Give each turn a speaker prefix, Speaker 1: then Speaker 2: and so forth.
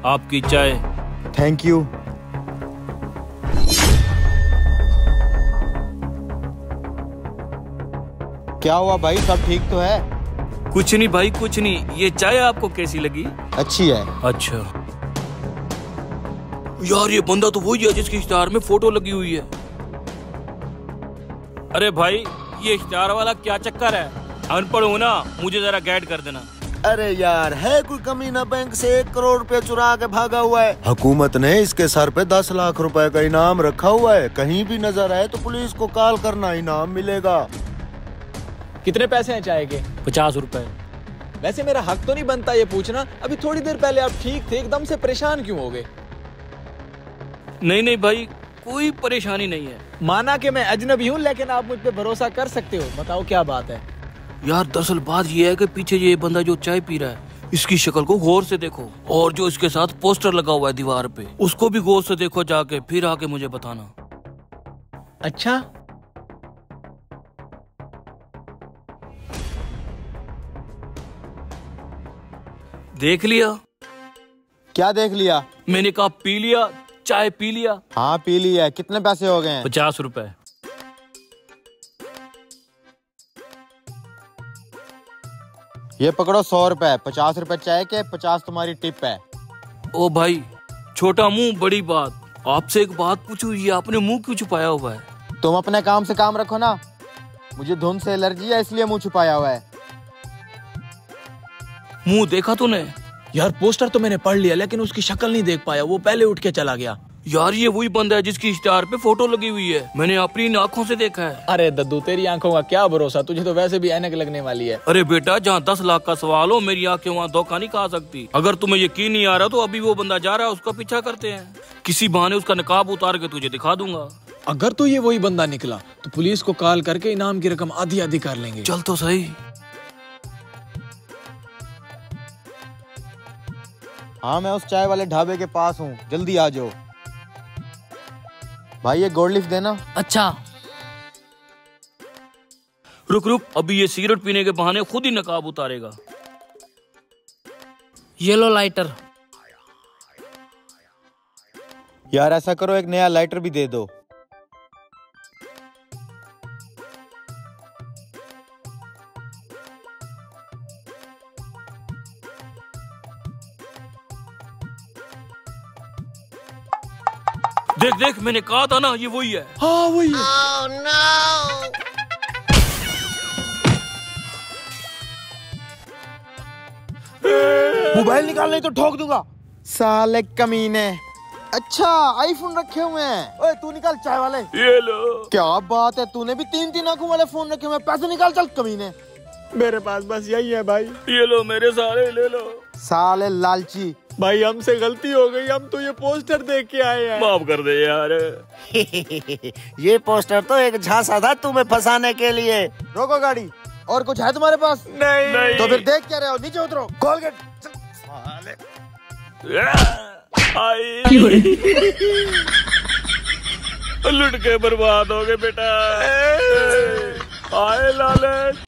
Speaker 1: आपकी चाय।
Speaker 2: Thank you. क्या हुआ भाई, सब ठीक तो है?
Speaker 1: कुछ नहीं भाई, कुछ नहीं। ये चाय आपको कैसी लगी?
Speaker 2: अच्छी है।
Speaker 1: अच्छा यार, ये बंदा तो वही है जिसकी इश्तिहार में फोटो लगी हुई है। अरे भाई, ये इश्तिहार वाला क्या चक्कर है? अनपढ़ हो ना, मुझे जरा गाइड कर देना।
Speaker 3: अरे यार, है कोई कमीना बैंक से 1 करोड़ रुपए चुरा के भागा हुआ है। हुकूमत ने इसके सर पे 10 लाख रुपए का इनाम रखा हुआ है। कहीं भी नजर आए तो पुलिस को कॉल करना, इनाम मिलेगा।
Speaker 4: कितने पैसे हैं चाय के?
Speaker 1: 50 रुपए।
Speaker 4: वैसे मेरा हक तो नहीं बनता ये पूछना, अभी थोड़ी देर पहले आप ठीक थे, एकदम से परेशान क्यों हो गए?
Speaker 1: नहीं नहीं भाई, कोई परेशानी नहीं है।
Speaker 4: माना कि मैं अजनबी हूँ, लेकिन आप मुझ पे भरोसा कर सकते हो। बताओ क्या बात है?
Speaker 1: यार दरअसल बात ये है कि पीछे ये बंदा जो चाय पी रहा है, इसकी शक्ल को गौर से देखो, और जो इसके साथ पोस्टर लगा हुआ है दीवार पे, उसको भी गौर से देखो जाके, फिर आके मुझे बताना।
Speaker 4: अच्छा,
Speaker 1: देख लिया?
Speaker 2: क्या देख लिया?
Speaker 1: मैंने कहा पी लिया, चाय पी लिया।
Speaker 2: हाँ पी लिया। कितने पैसे हो गए हैं?
Speaker 1: 50 रुपए।
Speaker 2: ये पकड़ो 100 रुपए। 50 रुपए चाय के, 50 तुम्हारी टिप है।
Speaker 1: ओ भाई, छोटा मुंह बड़ी बात। आपसे एक बात पूछूं, ये आपने मुंह क्यों छुपाया हुआ है?
Speaker 2: तुम अपने काम से काम रखो ना। मुझे धुंध से एलर्जी है, इसलिए मुंह छुपाया हुआ है।
Speaker 1: मुंह देखा तूने?
Speaker 4: यार पोस्टर तो मैंने पढ़ लिया, लेकिन उसकी शक्ल नहीं देख पाया, वो पहले उठ के चला गया।
Speaker 1: यार ये वही बंदा है जिसकी इश्तिहार पे फोटो लगी हुई है, मैंने अपनी आंखों से देखा है।
Speaker 4: अरे दद्दू, तेरी आंखों का क्या भरोसा, तुझे तो वैसे भी ऐनक लगने वाली है।
Speaker 1: अरे बेटा, जहाँ 10 लाख का सवाल हो, मेरी आंखें वहाँ धोखा नहीं खा सकती। अगर तुम्हें यकीन नहीं आ रहा तो अभी वो बंदा जा रहा है, उसका पीछा करते हैं। किसी बहाने उसका नकाब उतार के तुझे दिखा दूंगा।
Speaker 4: अगर तो ये वही बंदा निकला तो पुलिस को कॉल करके इनाम की रकम आधी आधी कर लेंगे।
Speaker 1: चल तो सही।
Speaker 2: हाँ मैं उस चाय वाले ढाबे के पास हूँ, जल्दी आ जाओ। भाई ये गोल्ड लिफ्ट देना।
Speaker 1: अच्छा रुक रुक, अभी ये सिगरेट पीने के बहाने खुद ही नकाब उतारेगा। ये लो लाइटर।
Speaker 2: यार ऐसा करो, एक नया लाइटर भी दे दो।
Speaker 1: देख देख, मैंने कहा था ना ये वही है।
Speaker 4: हाँ वही है।
Speaker 3: Oh, no!
Speaker 2: मोबाइल निकाल नहीं तो ठोक दूंगा। साले कमीने। अच्छा आईफोन रखे हुए हैं। ओए तू निकाल चाय वाले।
Speaker 1: ये लो।
Speaker 2: क्या बात है, तूने भी 3 आंखों वाले फोन रखे हुए हैं। पैसे निकाल चल कमीने।
Speaker 4: मेरे पास बस यही है भाई।
Speaker 1: ये लो मेरे सारे, ले लो।
Speaker 2: साले लालची।
Speaker 4: भाई हमसे गलती हो गई, हम तो ये पोस्टर देख के आए हैं।
Speaker 1: माफ कर दे यार।
Speaker 3: ये पोस्टर तो एक झांसा था तुम्हें फंसाने के लिए।
Speaker 2: रोको गाड़ी। और कुछ है तुम्हारे पास?
Speaker 4: नहीं।
Speaker 2: तो फिर देख क्या रहे हो, नीचे उतरो। कोलगेट।
Speaker 1: आई लुट के बर्बाद हो गए बेटा। आए लाले।